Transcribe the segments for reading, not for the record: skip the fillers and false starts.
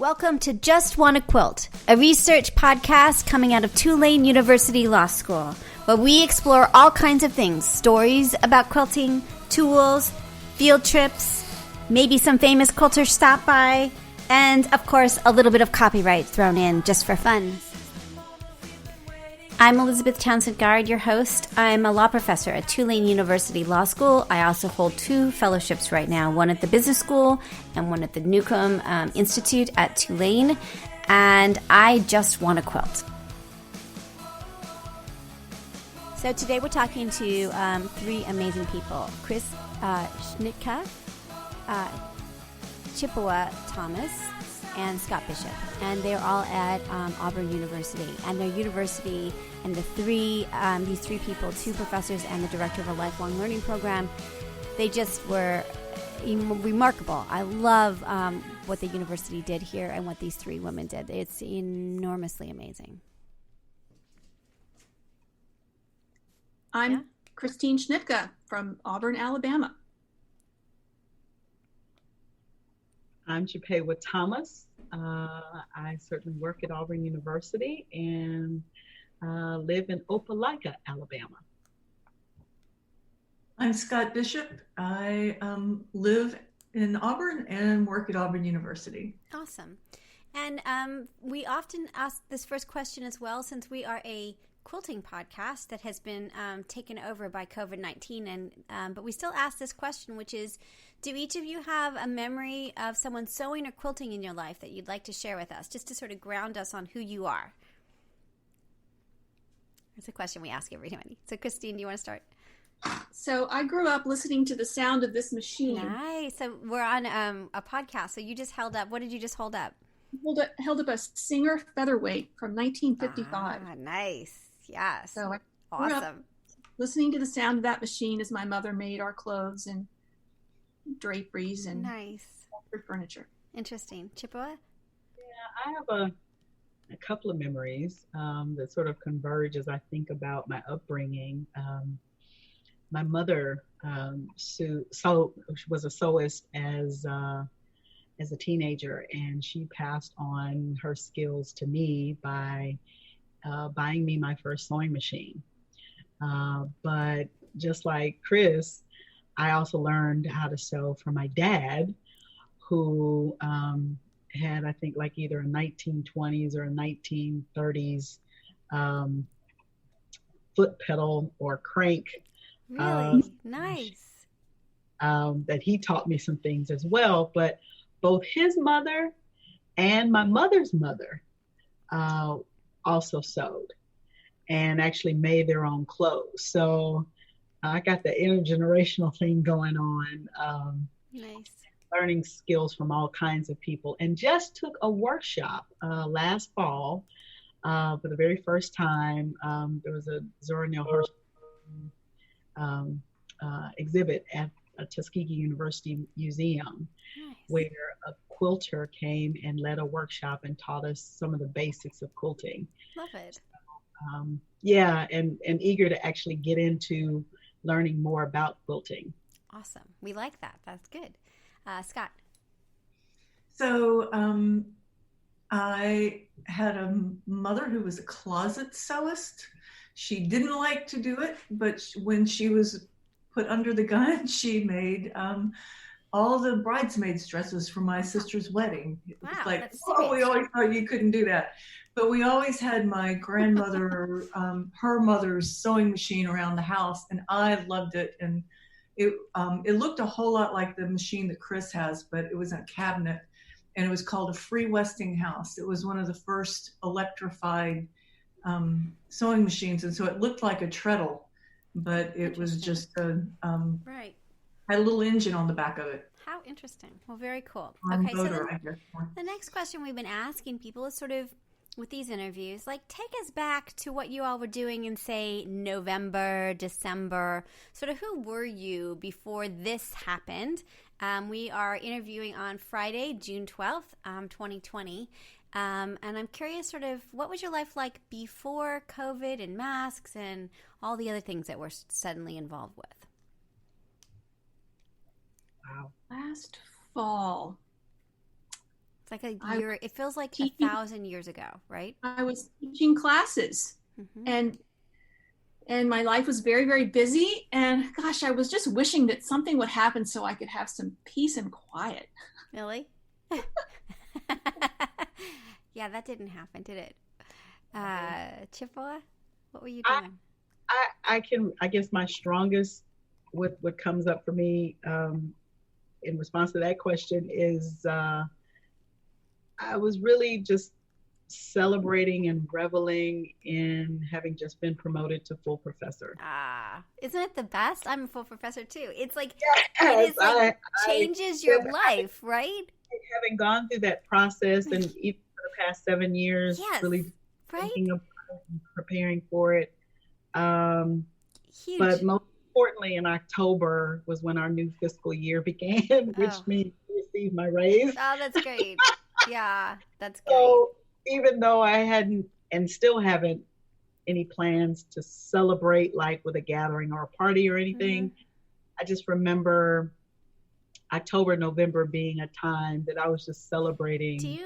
Welcome to JustWannaQuilt, a research podcast coming out of Tulane University Law School, where we explore all kinds of things, stories about quilting, tools, field trips, maybe some famous quilters stop by, and, of course, a little bit of copyright thrown in just for fun. I'm Elizabeth Townsend-Guard, your host. I'm a law professor at Tulane University Law School. I also hold 2 fellowships right now, one at the Business School and one at the Newcomb Institute at Tulane. And I just want to quilt. So today we're talking to 3 amazing people. Chris Schnitka, Chippewa Thomas, and Scott Bishop, and they're all at Auburn University. And their university and these 3 people, 2 professors and the director of a lifelong learning program, they just were remarkable. I love what the university did here and what these 3 women did. It's enormously amazing. I'm Christine Schnitka from Auburn, Alabama. I'm Chippewa Thomas. I certainly work at Auburn University and live in Opelika, Alabama. I'm Scott Bishop. I live in Auburn and work at Auburn University. Awesome. And we often ask this first question as well, since we are a quilting podcast that has been taken over by COVID-19, and but we still ask this question, which is, do each of you have a memory of someone sewing or quilting in your life that you'd like to share with us, just to sort of ground us on who you are? It's a question we ask everybody. So Christine, do you want to start? So I grew up listening to the sound of this machine. Nice. So we're on a podcast. So you just held up. What did you just hold up? Held up a Singer featherweight from 1955. Ah, nice. Yes. So I grew up awesome. listening to the sound of that machine as my mother made our clothes and draperies and Nice. furniture. Interesting. Chippewa? Yeah, I have a couple of memories that sort of converge as I think about my upbringing. My mother was a sewist as a teenager, and she passed on her skills to me by buying me my first sewing machine. But just like Chris, I also learned how to sew from my dad, who had, I think, like either a 1920s or a 1930s foot pedal or crank. Really? Nice. That he taught me some things as well. But both his mother and my mother's mother also sewed and actually made their own clothes. So I got the intergenerational thing going on. Nice. Learning skills from all kinds of people, and just took a workshop last fall for the very first time. There was a Zora Neale Hurston exhibit at a Tuskegee University Museum. Nice. Where a quilter came and led a workshop and taught us some of the basics of quilting. Love it. Yeah, and eager to actually get into learning more about quilting. Awesome. We like that. That's good. Scott? So I had a mother who was a closet sewist. She didn't like to do it, but when she was put under the gun, she made all the bridesmaids' dresses for my sister's wedding. It was like, we always thought you couldn't do that. But we always had my grandmother, her mother's sewing machine around the house, and I loved it. And it looked a whole lot like the machine that Chris has, but it was in a cabinet, and it was called a Free Westinghouse. It was one of the first electrified sewing machines, and so it looked like a treadle, but it was just right. Had a little engine on the back of it. How interesting. Well, very cool. Okay, so the next question we've been asking people is sort of, with these interviews, like, take us back to what you all were doing in, say, November, December. Sort of, who were you before this happened? We are interviewing on Friday, June 12th, 2020. And I'm curious, sort of, what was your life like before COVID and masks and all the other things that we're suddenly involved with? Wow. Last fall. like a year. It feels like teaching- 1,000 years ago, right? I was teaching classes, Mm-hmm. and my life was very, very busy. And gosh, I was just wishing that something would happen so I could have some peace and quiet. Really? Yeah, that didn't happen, did it? Chippewa, what were you doing? I guess my strongest, what comes up for me in response to that question is I was really just celebrating and reveling in having just been promoted to full professor. Isn't it the best? I'm a full professor too. It's like, Yes, it is like changes your life, right? Having gone through that process and even for the past 7 years, Yes, really right? thinking about it and preparing for it. Huge. But most importantly, in October was when our new fiscal year began, which means I received my raise. Oh, that's great. Yeah, that's great. So even though I hadn't and still haven't any plans to celebrate like with a gathering or a party or anything, I just remember October, November being a time that I was just celebrating.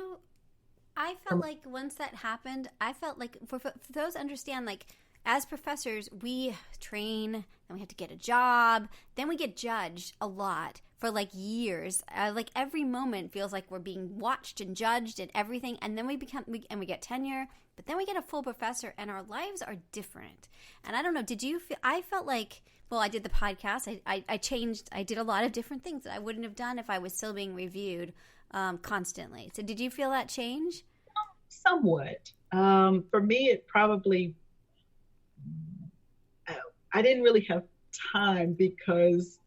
I felt like once that happened, I felt like for those understand, like as professors, we train, then we have to get a job, then we get judged a lot for like years. Like every moment feels like we're being watched and judged and everything, and then we get tenure, but then we get a full professor, and our lives are different. And I don't know, did you feel? I felt like, well, I did the podcast. I changed. I did a lot of different things that I wouldn't have done if I was still being reviewed constantly. So did you feel that change? Somewhat. For me, it probably, I didn't really have time because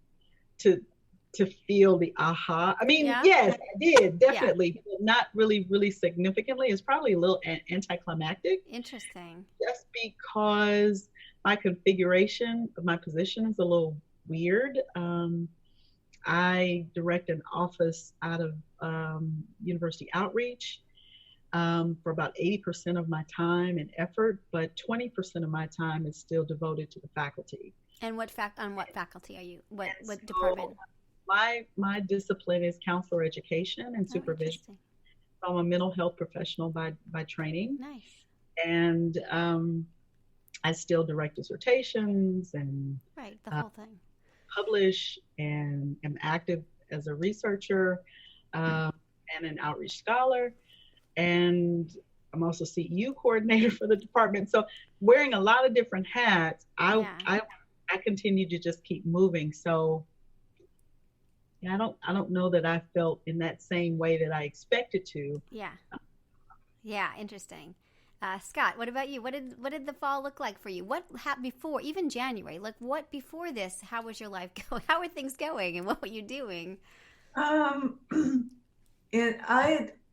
to feel the aha. I mean, yes, I did, definitely, but not really significantly. It's probably a little anticlimactic. Interesting. Just because my configuration of my position is a little weird. I direct an office out of university outreach for about 80% of my time and effort, but 20% of my time is still devoted to the faculty. And what faculty are you? What So department? My discipline is counselor education and supervision. So I'm a mental health professional by training. Nice. And I still direct dissertations and the whole thing. Publish and am active as a researcher and an outreach scholar. And I'm also CEU coordinator for the department. So wearing a lot of different hats, I continue to just keep moving. So I don't know that I felt in that same way that I expected to. Yeah, interesting. Scott, what about you? What did the fall look like for you? What happened before, even January? Like what before this? How was your life going? How were things going, and what were you doing?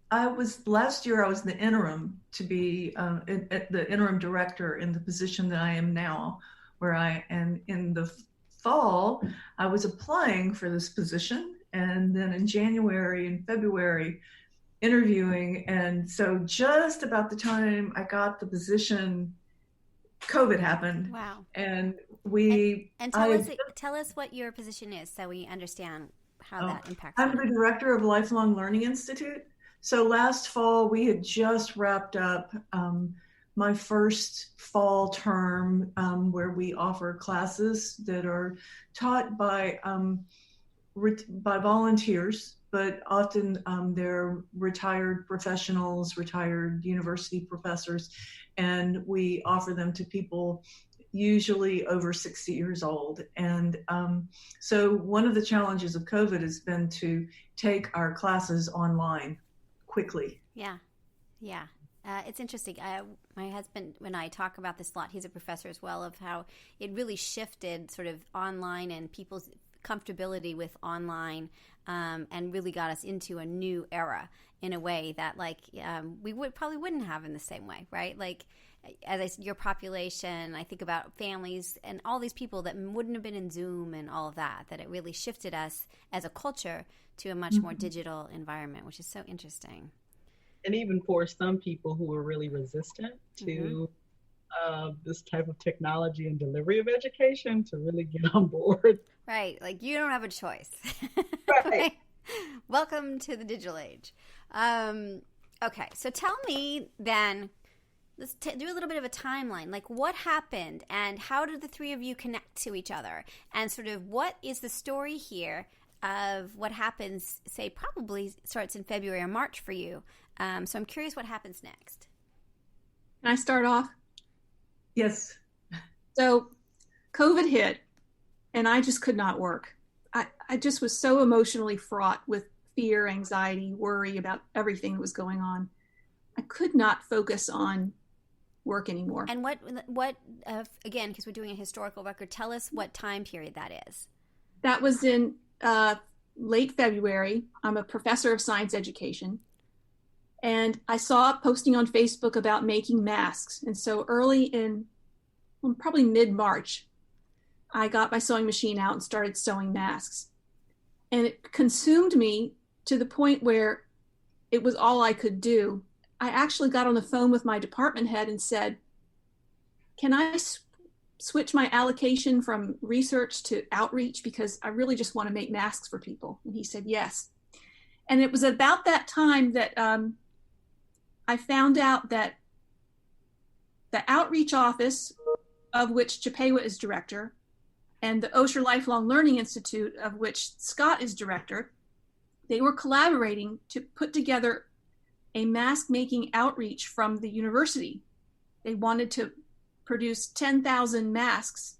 I was last year. I was the interim to be the interim director in the position that I am now, and in the fall I was applying for this position, and then in January and February interviewing, and so just about the time I got the position, COVID happened. Wow. And tell us what your position is so we understand how that impacts I'm you. the director of Lifelong Learning Institute. So last fall, we had just wrapped up my first fall term where we offer classes that are taught by volunteers, but often they're retired professionals, retired university professors, and we offer them to people usually over 60 years old. And so one of the challenges of COVID has been to take our classes online quickly. Yeah. It's interesting. My husband and I talk about this a lot. He's a professor as well, of how it really shifted sort of online and people's comfortability with online and really got us into a new era in a way that we probably wouldn't have in the same way, right? Like your population, I think about families and all these people that wouldn't have been in Zoom and all of that it really shifted us as a culture to a much more digital environment, which is so interesting. And even for some people who are really resistant to this type of technology and delivery of education, to really get on board. Right. Like you don't have a choice. Right. Welcome to the digital age. Okay, so tell me then, let's do a little bit of a timeline. Like, what happened and how did the three of you connect to each other? And sort of what is the story here of what happens, say, probably starts in February or March for you? So I'm curious what happens next. Can I start off? Yes. So COVID hit and I just could not work. I just was so emotionally fraught with fear, anxiety, worry about everything that was going on. I could not focus on work anymore. And what again, because we're doing a historical record, tell us what time period that is. That was in late February. I'm a professor of science education. And I saw a posting on Facebook about making masks. And so early in, probably mid-March, I got my sewing machine out and started sewing masks. And it consumed me to the point where it was all I could do. I actually got on the phone with my department head and said, can I switch my allocation from research to outreach? Because I really just want to make masks for people. And he said, yes. And it was about that time that I found out that the outreach office, of which Chippewa is director, and the Osher Lifelong Learning Institute, of which Scott is director, they were collaborating to put together a mask making outreach from the university. They wanted to produce 10,000 masks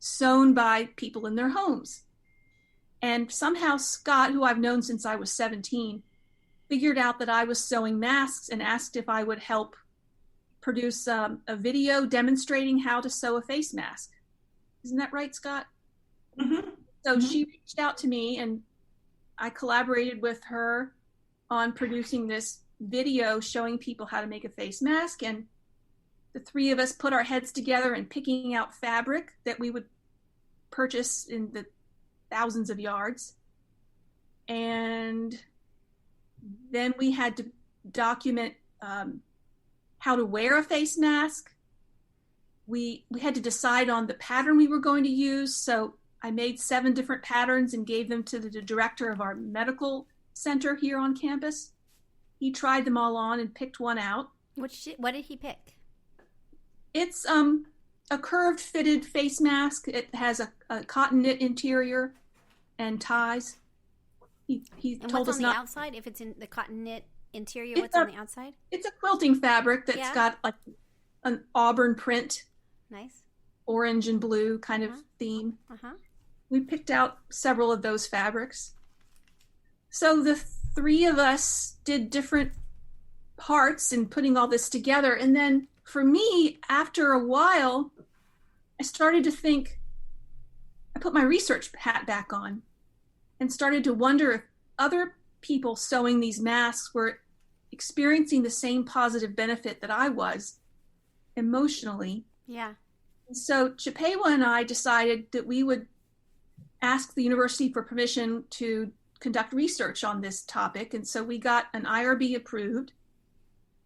sewn by people in their homes. And somehow Scott, who I've known since I was 17, figured out that I was sewing masks and asked if I would help produce a video demonstrating how to sew a face mask. Isn't that right, Scott? Mm-hmm. So she reached out to me and I collaborated with her on producing this video showing people how to make a face mask. And the three of us put our heads together and picking out fabric that we would purchase in the thousands of yards. And then we had to document how to wear a face mask. We had to decide on the pattern we were going to use. So I made 7 different patterns and gave them to the director of our medical center here on campus. He tried them all on and picked one out. What did he pick? It's a curved fitted face mask. It has a cotton knit interior and ties. He and told what's us on the not. outside? If it's in the cotton knit interior, what's on the outside? It's a quilting fabric that's got like an Auburn print. Nice. Orange and blue kind of theme. We picked out several of those fabrics. So the 3 of us did different parts in putting all this together. And then for me, after a while, I started to think, I put my research hat back on and started to wonder if other people sewing these masks were experiencing the same positive benefit that I was emotionally. Yeah. So Chippewa and I decided that we would ask the university for permission to conduct research on this topic. And so we got an IRB approved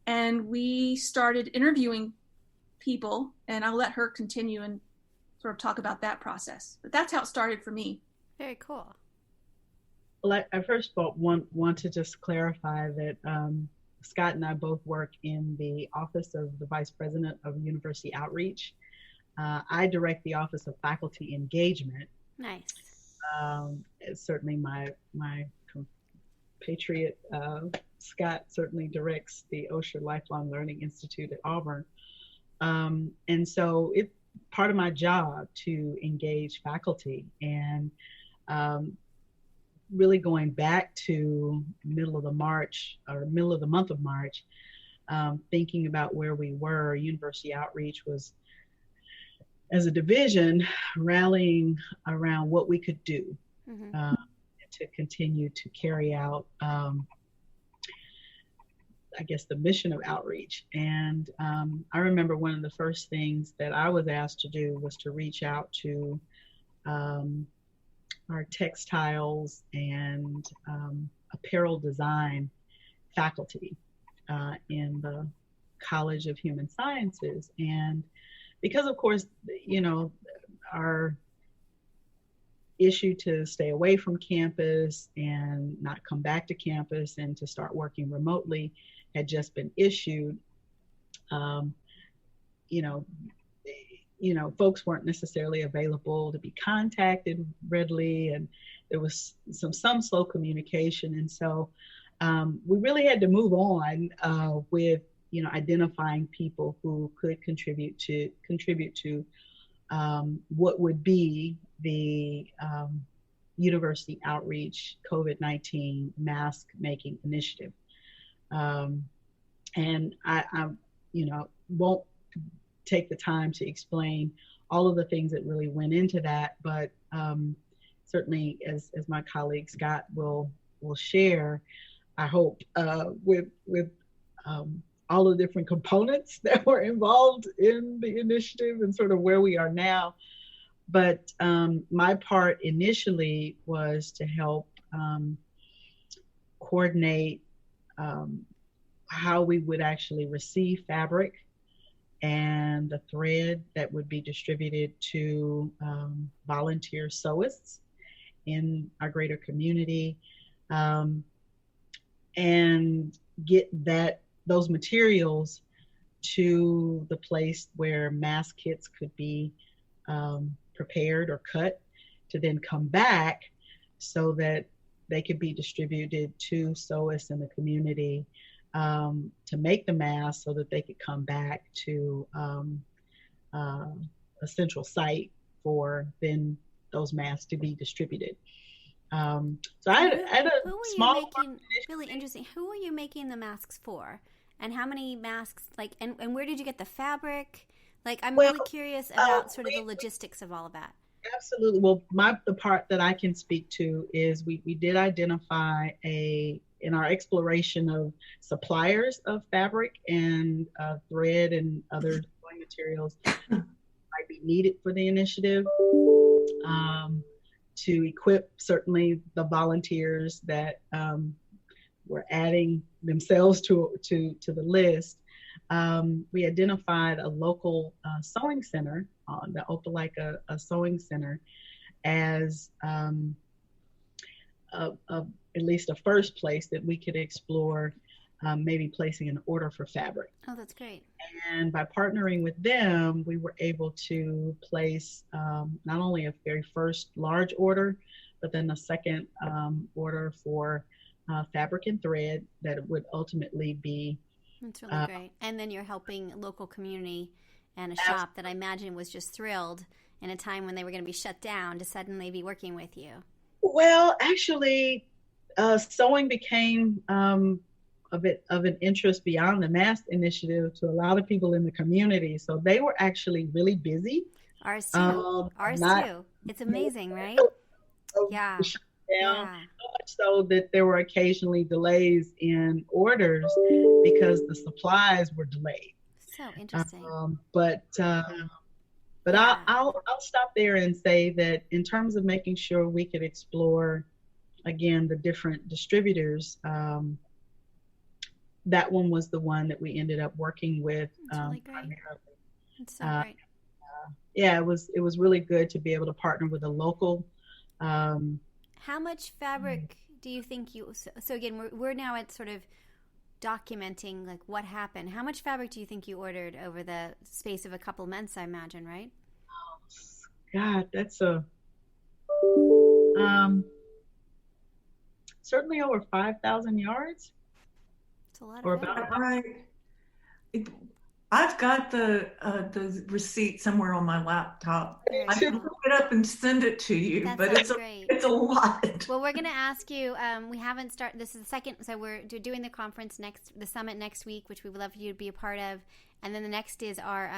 and we started interviewing people, and I'll let her continue and sort of talk about that process. But that's how it started for me. Very cool. Well, I first of all want to just clarify that Scott and I both work in the Office of the Vice President of University Outreach. I direct the Office of Faculty Engagement. Nice. Certainly my compatriot Scott certainly directs the Osher Lifelong Learning Institute at Auburn. And so it's part of my job to engage faculty, and really going back to middle of the month of March, thinking about where we were. University Outreach was, as a division, rallying around what we could do to continue to carry out, I guess, the mission of outreach. And I remember one of the first things that I was asked to do was to reach out to our textiles and apparel design faculty in the College of Human Sciences. And because, of course, issue to stay away from campus and not come back to campus and to start working remotely had just been issued. Folks weren't necessarily available to be contacted readily, and there was some some communication. And so we really had to move on with identifying people who could contribute to what would be the university outreach COVID-19 mask making initiative. And I won't take the time to explain all of the things that really went into that, but certainly as my colleague Scott will share, I hope with all the different components that were involved in the initiative and sort of where we are now. But my part initially was to help coordinate how we would actually receive fabric and the thread that would be distributed to volunteer sewists in our greater community, and get those materials to the place where mask kits could be prepared or cut to then come back so that they could be distributed to sewists in the community to make the mask so that they could come back to a central site for then those masks to be distributed. So I had a small. Really interesting. Who were you making the masks for? And how many masks, and where did you get the fabric? I'm really curious about sort of the logistics of all of that. Absolutely. Well, the part that I can speak to is we did identify in our exploration of suppliers of fabric and thread and other sewing materials might be needed for the initiative, to equip certainly the volunteers that were adding themselves to the list. We identified a local sewing center, the Opelika Sewing Center, as at least a first place that we could explore maybe placing an order for fabric. Oh, that's great. And by partnering with them, we were able to place not only a very first large order, but then a second order for fabric and thread that would ultimately be. That's really great. And then you're helping a local community and a shop that I imagine was just thrilled in a time when they were going to be shut down to suddenly be working with you. Well, actually, sewing became a bit of an interest beyond the mask initiative to a lot of people in the community. So they were actually really busy. Ours too. Too. It's amazing, right? Yeah. Down, so much so that there were occasionally delays in orders because the supplies were delayed. So interesting. But I'll stop there and say that in terms of making sure we could explore again the different distributors, that one was the one that we ended up working with. That's really great. Primarily. That's so great. Yeah, it was really good to be able to partner with a local. How much fabric do you think so again, we're now at sort of documenting what happened. How much fabric do you think you ordered over the space of a couple months, I imagine, right? Oh, God, that's certainly over 5,000 yards. It's a lot or of fabric. About right. I've got the receipt somewhere on my laptop. I can look it up and send it to you. That but great. It's a lot. Well, we're going to ask you. We haven't started. This is the second. So we're doing the conference the summit next week, which we would love for you to be a part of. And then the next is our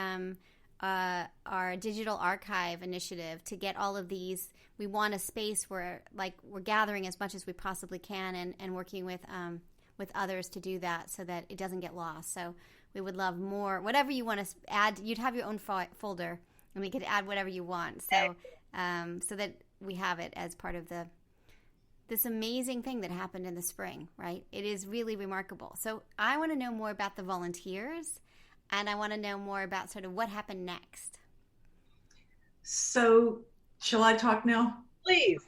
digital archive initiative to get all of these. We want a space where we're gathering as much as we possibly can and working with others to do that so that it doesn't get lost. So we would love more, whatever you want to add. You'd have your own folder, and we could add whatever you want. So, so that we have it as part of this amazing thing that happened in the spring, right? It is really remarkable. So I want to know more about the volunteers, and I want to know more about sort of what happened next. So, shall I talk now? Please.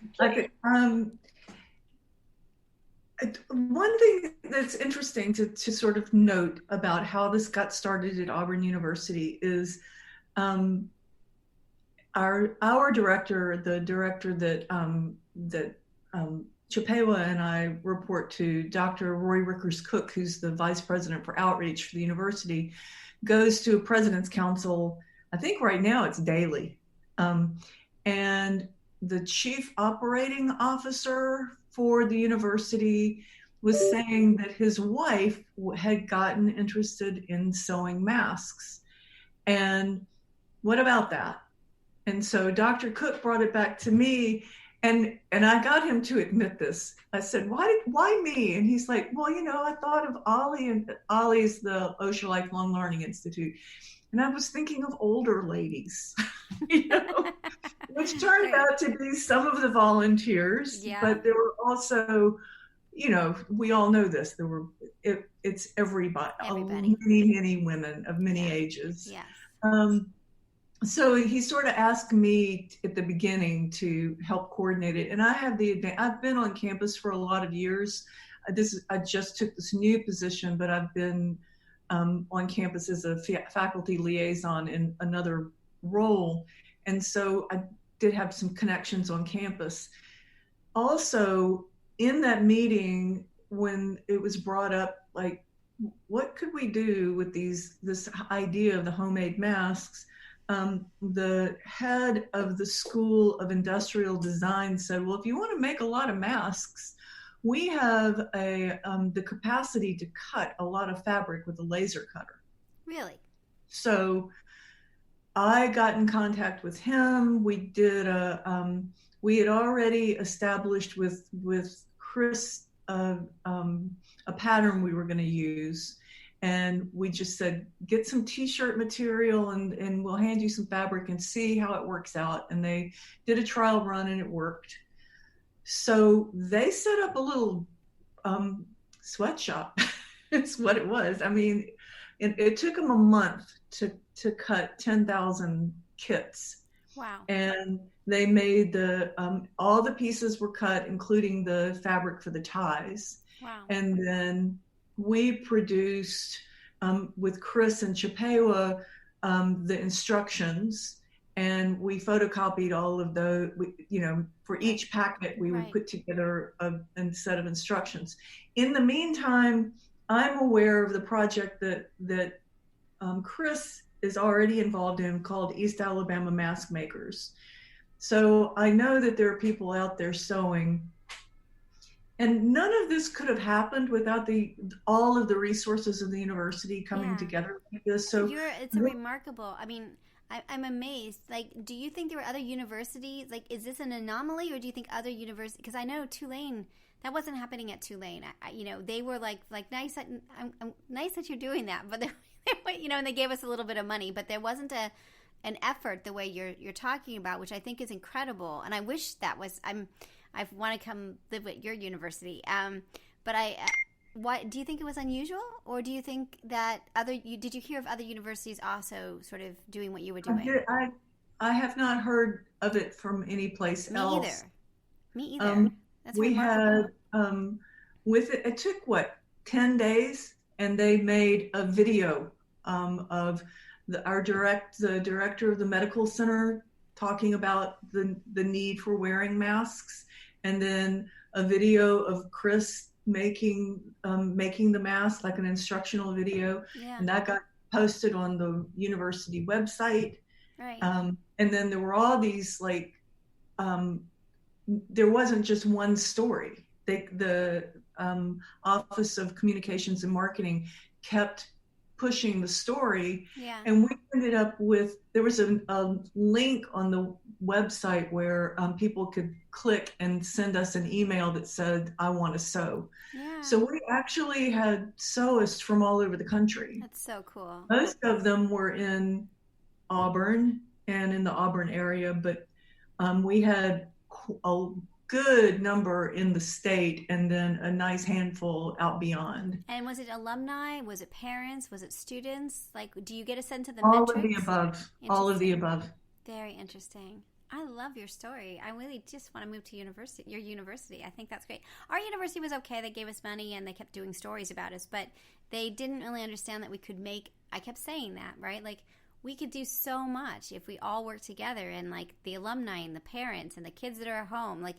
One thing that's interesting to sort of note about how this got started at Auburn University is our director, the director that Chippewa and I report to, Dr. Roy Rickers-Cook, who's the vice president for outreach for the university, goes to a president's council. I think right now it's daily. And the chief operating officer for the university was saying that his wife had gotten interested in sewing masks. And what about that? And so Dr. Cook brought it back to me, and I got him to admit this. I said, why me? And he's like, well, I thought of Ollie, and Ollie's the OSHA Lifelong Learning Institute. And I was thinking of older ladies, which turned out to be some of the volunteers, but there were also, we all know this, it's everybody. Many women of many ages. Yes. So he sort of asked me at the beginning to help coordinate it. And I've been on campus for a lot of years. I just took this new position, but I've been on campus as a faculty liaison in another role. And so I did have some connections on campus. Also, in that meeting, when it was brought up, like, what could we do with this idea of the homemade masks? The head of the School of Industrial Design said, well, if you want to make a lot of masks, we have the capacity to cut a lot of fabric with a laser cutter. Really? So I got in contact with him. We had already established with Chris a pattern we were going to use. And we just said, get some t-shirt material and we'll hand you some fabric and see how it works out. And they did a trial run and it worked. So they set up a little sweatshop. It's what it was. I mean, it took them a month to cut 10,000 kits. Wow. And they made all the pieces were cut, including the fabric for the ties. Wow. And then we produced with Chris and Chippewa the instructions, and we photocopied all of for each packet we would put together a set of instructions. In the meantime, I'm aware of the project that Chris is already involved in called East Alabama Mask Makers. So I know that there are people out there sewing. And none of this could have happened without all of the resources of the university coming together like this. So it's remarkable. I mean, I'm amazed. Like, do you think there were other universities? Like, is this an anomaly, or do you think other universities? Because I know Tulane, that wasn't happening at Tulane. They were like nice. I'm nice that you're doing that, but and they gave us a little bit of money, but there wasn't an effort the way you're talking about, which I think is incredible. And I wish that was. I want to come live at your university. But what do you think it was unusual, or do you think that did you hear of other universities also sort of doing what you were doing? I have not heard of it from any place else. Me either. That's we remarkable. had it took 10 days, and they made a video of the director of the medical center talking about the need for wearing masks. And then a video of Chris making the mask, like an instructional video, and that got posted on the university website. Right. And then there were all these there wasn't just one story. The Office of Communications and Marketing kept pushing the story, and we ended up with, there was a link on the website where people could click and send us an email that said, I want to sew. So we actually had sewists from all over the country. That's so cool. Most of them were in Auburn and in the Auburn area, but we had a good number in the state, and then a nice handful out beyond. And was it alumni? Was it parents? Was it students? Like, do you get a sense of the all metrics? Of the above. All of the above. Very interesting. I love your story. I really just want to move to your university. I think that's great. Our university was okay. They gave us money and they kept doing stories about us, but they didn't really understand that we could I kept saying that, right? Like, we could do so much if we all work together, and like the alumni and the parents and the kids that are at home. Like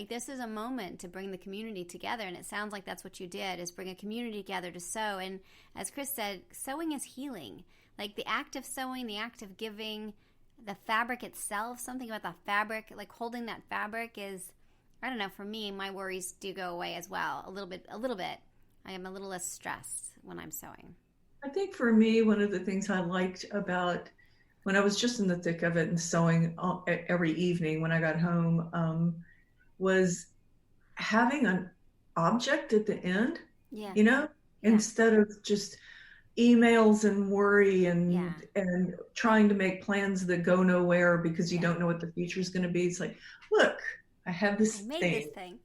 this is a moment to bring the community together, and it sounds like that's what you did, is bring a community together to sew. And as Chris said, sewing is healing. Like the act of sewing, the act of giving, the fabric itself, something about the fabric, like holding that fabric is, I don't know, for me, my worries do go away as well. A little bit. I am a little less stressed when I'm sewing. I think for me, one of the things I liked about when I was just in the thick of it and sewing every evening when I got home, was having an object at the end, instead of just emails and worry and trying to make plans that go nowhere because you don't know what the future is going to be. It's like, look, I have this thing.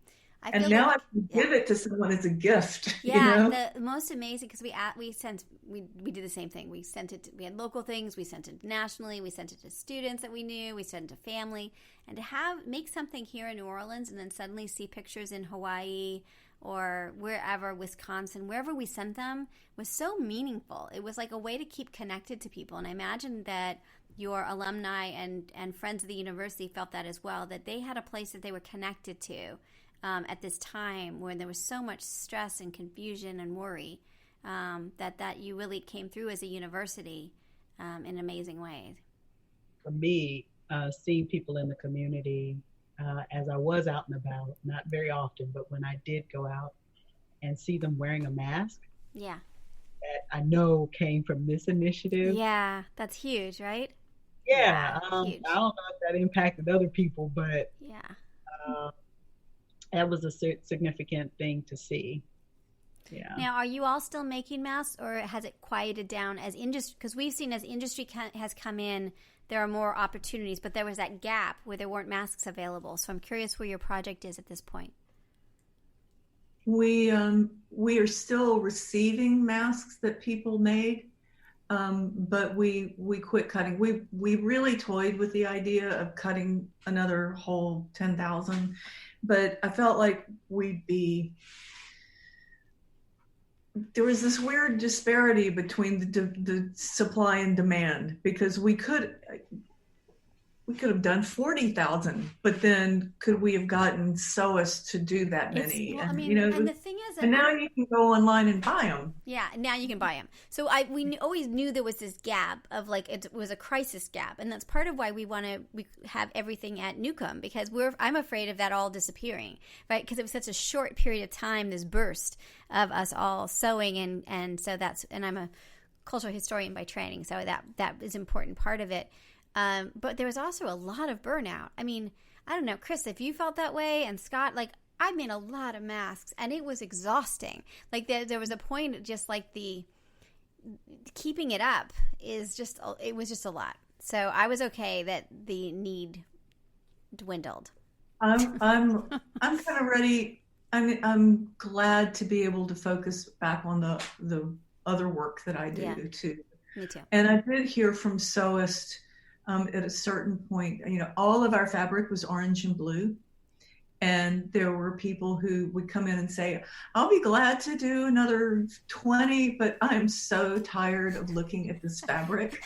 And now I can give it to someone as a gift. Yeah, the most amazing, because we did the same thing. We sent it. We had local things. We sent it nationally. We sent it to students that we knew. We sent it to family. And to make something here in New Orleans, and then suddenly see pictures in Hawaii or wherever, Wisconsin, wherever we sent them, was so meaningful. It was like a way to keep connected to people. And I imagine that your alumni and friends of the university felt that as well, that they had a place that they were connected to. At this time when there was so much stress and confusion and worry, that you really came through as a university in amazing ways. For me, seeing people in the community as I was out and about, not very often, but when I did go out and see them wearing a mask, that I know came from this initiative. Yeah, that's huge, right? Yeah, huge. I don't know if that impacted other people, but that was a significant thing to see. Yeah. Now, are you all still making masks, or has it quieted down as industry? Because we've seen as industry has come in, there are more opportunities, but there was that gap where there weren't masks available. So I'm curious where your project is at this point. We are still receiving masks that people made, but we quit cutting. We really toyed with the idea of cutting another whole 10,000. But I felt like there was this weird disparity between the supply and demand, because we could have done 40,000, but then could we have gotten sewists to do that many? And the thing is, and now you can go online and buy them. Yeah, now you can buy them. So we always knew there was this gap of, like, it was a crisis gap, and that's part of why we have everything at Newcomb, because I'm afraid of that all disappearing, right? Because it was such a short period of time, this burst of us all sewing, and so and I'm a cultural historian by training, so that is an important part of it. But there was also a lot of burnout. I mean, I don't know, Chris, if you felt that way, and Scott, like, I made a lot of masks, and it was exhausting. Like, there was a point, just like the keeping it up it was just a lot. So I was okay that the need dwindled. I'm kind of ready. I'm glad to be able to focus back on the other work that I do too. Me too. And I did hear from sewists. At a certain point, all of our fabric was orange and blue. And there were people who would come in and say, I'll be glad to do another 20, but I'm so tired of looking at this fabric.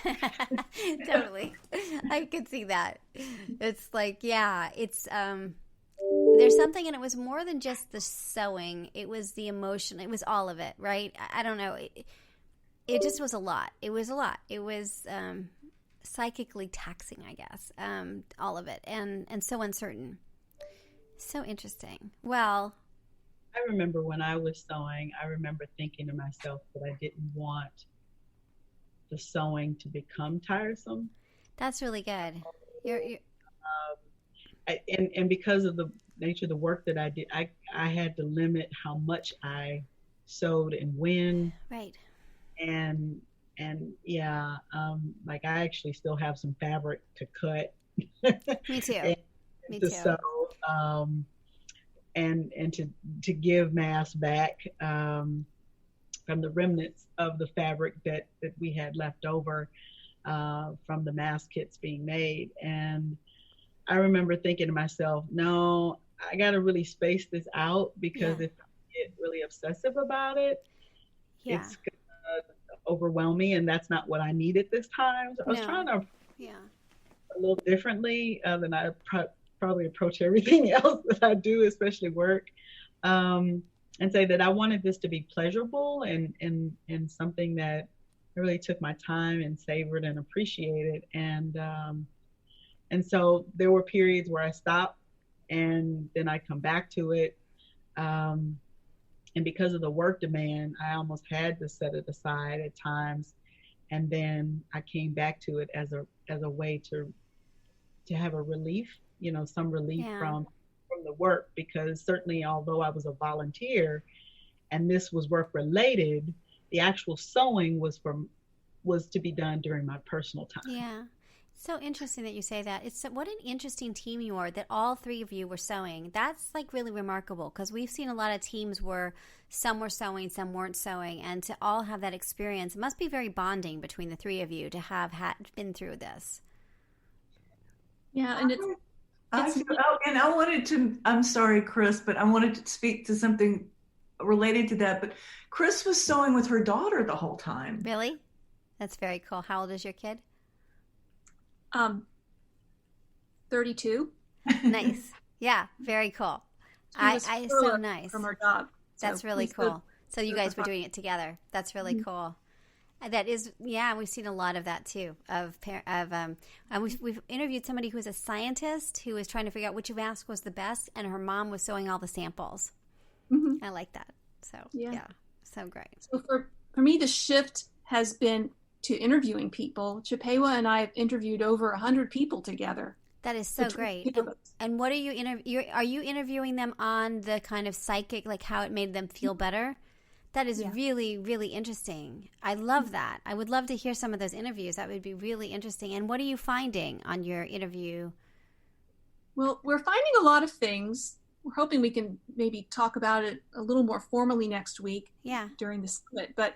Totally. I could see that. It's like, it's, there's something, and it was more than just the sewing. It was the emotion. It was all of it, right? I don't know. It just was a lot. It was a lot. It was, psychically taxing, I guess, all of it, and so uncertain. So interesting. Well, I remember when I was sewing, I remember thinking to myself that I didn't want the sewing to become tiresome. That's really good. And because of the nature of the work that I did, I had to limit how much I sewed and when. Right. And like, I actually still have some fabric to cut. Me too. Me too. Sew, and to give masks back from the remnants of the fabric that we had left over from the mask kits being made. And I remember thinking to myself, no, I got to really space this out, because if I get really obsessive about it, it's going to overwhelm me. And that's not what I need at this time. So I was trying to a little differently than I probably approach everything else that I do, especially work. And say that I wanted this to be pleasurable and something that I really took my time and savored and appreciated. And so there were periods where I stopped and then I come back to it. And because of the work demand, I almost had to set it aside at times. And then I came back to it as a way to have a relief, some relief from the work, because certainly, although I was a volunteer and this was work related, the actual sewing was to be done during my personal time. Yeah. So interesting that you say that. What an interesting team you are, that all three of you were sewing. That's like really remarkable, because we've seen a lot of teams where some were sewing, some weren't sewing, and to all have that experience, it must be very bonding between the three of you to have been through this. Yeah, and I wanted to, I'm sorry, Chris, but I wanted to speak to something related to that. But Chris was sewing with her daughter the whole time. Really? That's very cool. How old is your kid? 32. Nice. Yeah, very cool. So nice. From her dog. That's really cool. So you guys were doing it together. That's really cool. That is, we've seen a lot of that too. We've interviewed somebody who was a scientist who was trying to figure out which mask was the best, and her mom was sewing all the samples. Mm-hmm. I like that. So so great. So for me, the shift has been to interviewing people. Chippewa and I have interviewed over 100 people together. That is so great. And what are you are you interviewing them on the kind of psychic, like how it made them feel better? That is really, really interesting. I love that. I would love to hear some of those interviews. That would be really interesting. And what are you finding on your interview? Well, we're finding a lot of things. We're hoping we can maybe talk about it a little more formally next week during the split. But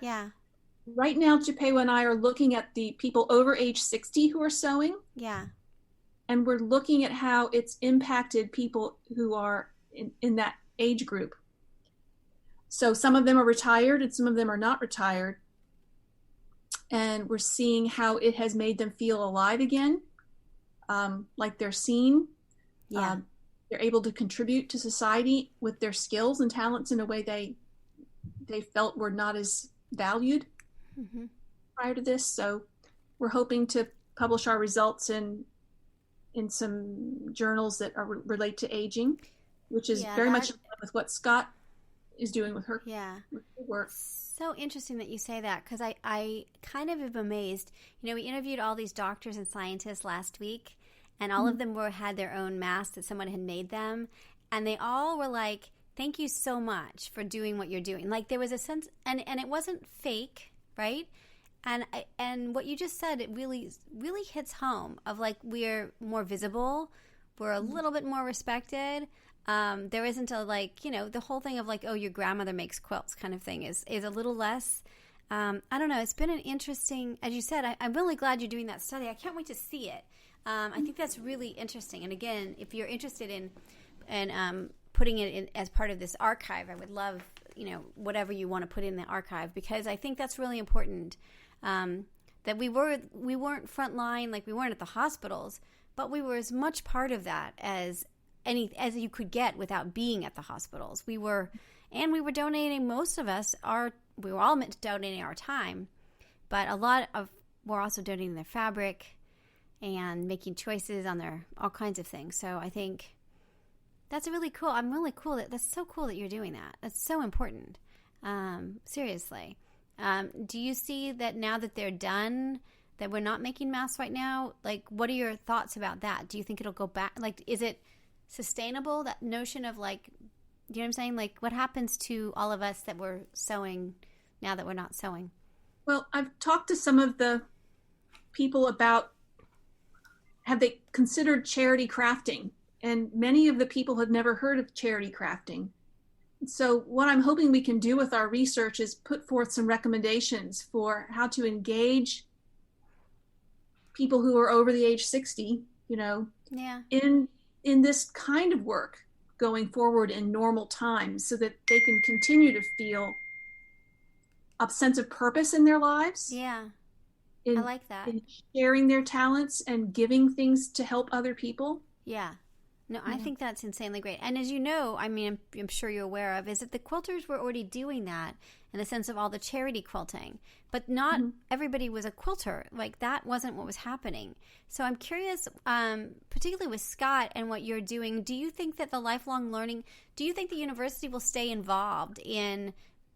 right now, Chippewa and I are looking at the people over age 60 who are sewing. Yeah. And we're looking at how it's impacted people who are in that age group. So some of them are retired and some of them are not retired. And we're seeing how it has made them feel alive again, like they're seen. Yeah. They're able to contribute to society with their skills and talents in a way they felt were not as valued prior to this. So we're hoping to publish our results in some journals that relate to aging, which is very much in line with what Scott is doing with her work. So interesting that you say that, because I kind of am amazed. We interviewed all these doctors and scientists last week, and all of them had their own masks that someone had made them, and they all were like, thank you so much for doing what you're doing. Like there was a sense, and it wasn't fake, right? And what you just said, it really, really hits home of like we're more visible, we're a little bit more respected. There isn't a the whole thing of like, oh, your grandmother makes quilts kind of thing is a little less. I don't know. It's been an interesting, as you said, I'm really glad you're doing that study. I can't wait to see it. I think that's really interesting. And again, if you're interested in putting it in as part of this archive, I would love, whatever you want to put in the archive, because I think that's really important. That we weren't frontline, like we weren't at the hospitals, but we were as much part of that as you could get without being at the hospitals. We were donating, most of us we were all meant to donating our time, but we're also donating their fabric and making choices on all kinds of things. So I think that's really cool. I'm really cool that's so cool that you're doing that. That's so important. Seriously. Do you see that now that they're done, that we're not making masks right now? Like, what are your thoughts about that? Do you think it'll go back? Like, is it sustainable, that notion of like, you know what I'm saying? Like, what happens to all of us that were sewing now that we're not sewing? Well, I've talked to some of the people about, have they considered charity crafting? And many of the people have never heard of charity crafting. So what I'm hoping we can do with our research is put forth some recommendations for how to engage people who are over the age 60 Yeah. in this kind of work going forward in normal times, so that they can continue to feel a sense of purpose in their lives. Yeah. I like that. In sharing their talents and giving things to help other people. Yeah. No, I think that's insanely great. And as you know, I mean, I'm sure you're aware of, is that the quilters were already doing that in the sense of all the charity quilting. But not everybody was a quilter. Like, that wasn't what was happening. So I'm curious, particularly with Scott and what you're doing, do you think that the lifelong learning, do you think the university will stay involved in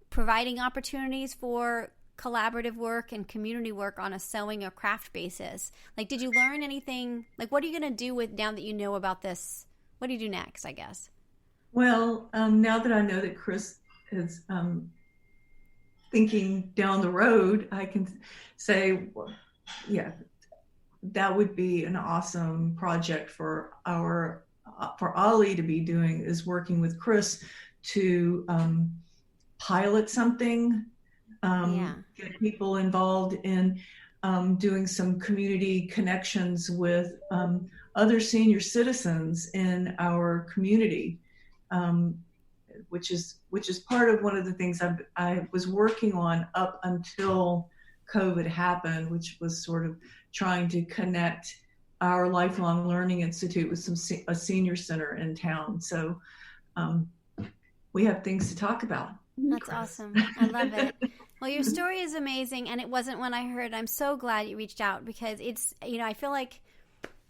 providing opportunities for collaborative work and community work on a sewing or craft basis? Like, did you learn anything? Like, what are you going to do with, now that you know about this? What do you do next, I guess? Well, now that I know that Chris is thinking down the road, I can say, well, yeah, that would be an awesome project for Ollie to be doing, is working with Chris to pilot something, get people involved in doing some community connections with other senior citizens in our community, which is part of one of the things I was working on up until COVID happened, which was sort of trying to connect our Lifelong Learning Institute with a senior center in town. So we have things to talk about. That's awesome. I love it. Well, your story is amazing, and it wasn't one I heard. I'm so glad you reached out, because it's, I feel like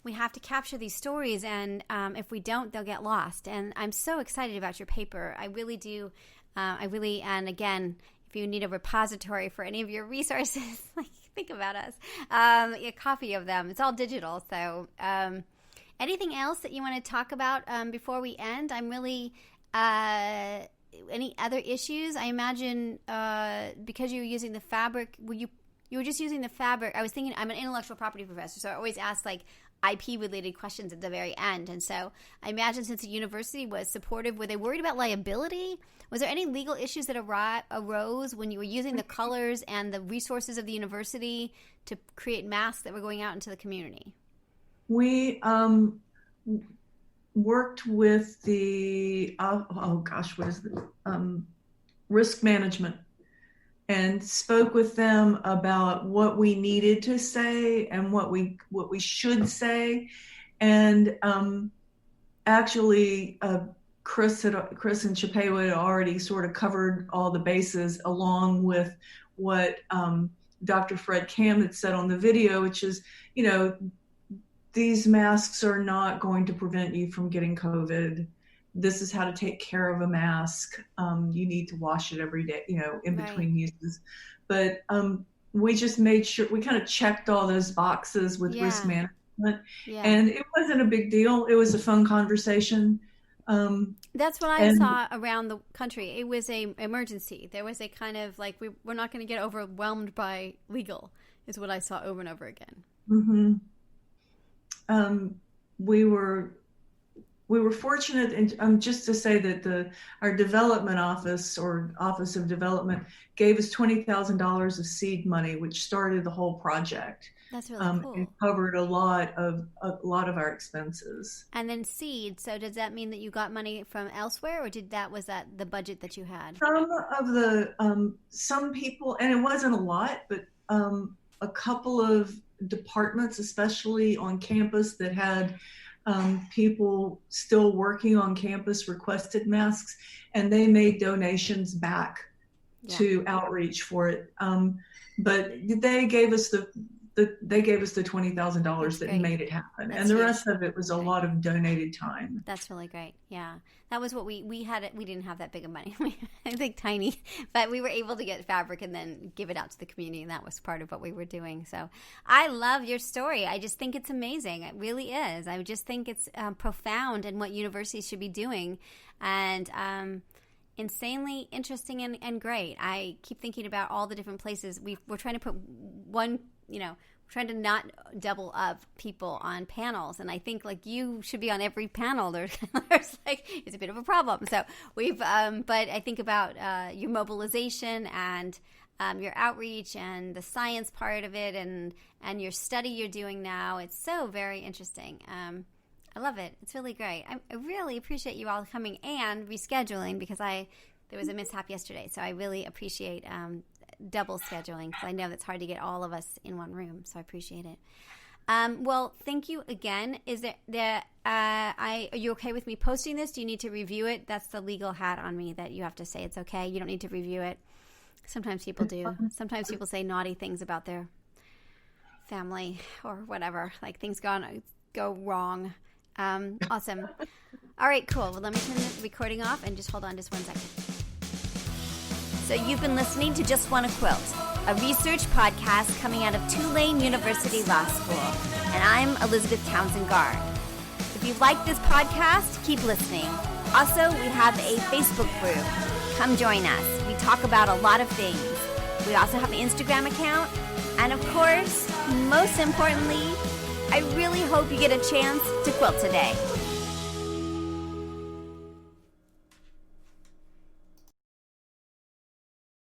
we have to capture these stories, and if we don't, they'll get lost. And I'm so excited about your paper. I really do. And again, if you need a repository for any of your resources, like, think about us, a copy of them. It's all digital. So anything else that you want to talk about before we end? I'm really... any other issues? I imagine because you were using the fabric, you were just using the fabric. I was thinking, I'm an intellectual property professor, so I always ask like IP related questions at the very end. And so I imagine, since the university was supportive, were they worried about liability? Was there any legal issues that arose when you were using the colors and the resources of the university to create masks that were going out into the community? We worked with the risk management, and spoke with them about what we needed to say and what we should say. And actually Chris and Chippewa had already sort of covered all the bases, along with what Dr. Fred Kam had said on the video, which is, these masks are not going to prevent you from getting COVID. This is how to take care of a mask. You need to wash it every day, in between uses. But we just made sure, we kind of checked all those boxes with risk management. Yeah. And it wasn't a big deal. It was a fun conversation. That's what I saw around the country. It was a emergency. There was a kind of like, we're not going to get overwhelmed by legal, is what I saw over and over again. Mm-hmm. We were fortunate, and just to say that our development office, or Office of Development, gave us $20,000 of seed money, which started the whole project. That's really cool. And covered a lot of our expenses. And then seed. So does that mean that you got money from elsewhere, or was that the budget that you had? Some people, and it wasn't a lot, but a couple of departments, especially on campus, that had people still working on campus, requested masks, and they made donations back to outreach for it. But they gave us the $20,000 that made it happen. That's and the huge. Rest of it was a lot of donated time. That's really great. Yeah. That was what we had. We didn't have that big of money. I think tiny, but we were able to get fabric and then give it out to the community. And that was part of what we were doing. So I love your story. I just think it's amazing. It really is. I just think it's profound in what universities should be doing. And, insanely interesting and great. I keep thinking about all the different places we're trying to put one, trying to not double up people on panels. And I think like you should be on every panel. There's like, it's a bit of a problem. So we've, but I think about your mobilization and your outreach and the science part of it and your study you're doing now. It's so very interesting. I love it. It's really great. I really appreciate you all coming and rescheduling because there was a mishap yesterday. So I really appreciate double scheduling because I know it's hard to get all of us in one room. So I appreciate it. Well, thank you again. Are you okay with me posting this? Do you need to review it? That's the legal hat on me that you have to say it's okay. You don't need to review it. Sometimes people do. Sometimes people say naughty things about their family or whatever, like things go wrong. Awesome. All right, cool. Well, let me turn the recording off and just hold on just 1 second. So you've been listening to Just Wanna Quilt, a research podcast coming out of Tulane University Law School. And I'm Elizabeth Townsend Gard. If you like this podcast, keep listening. Also, we have a Facebook group. Come join us. We talk about a lot of things. We also have an Instagram account. And of course, most importantly, I really hope you get a chance to quilt today.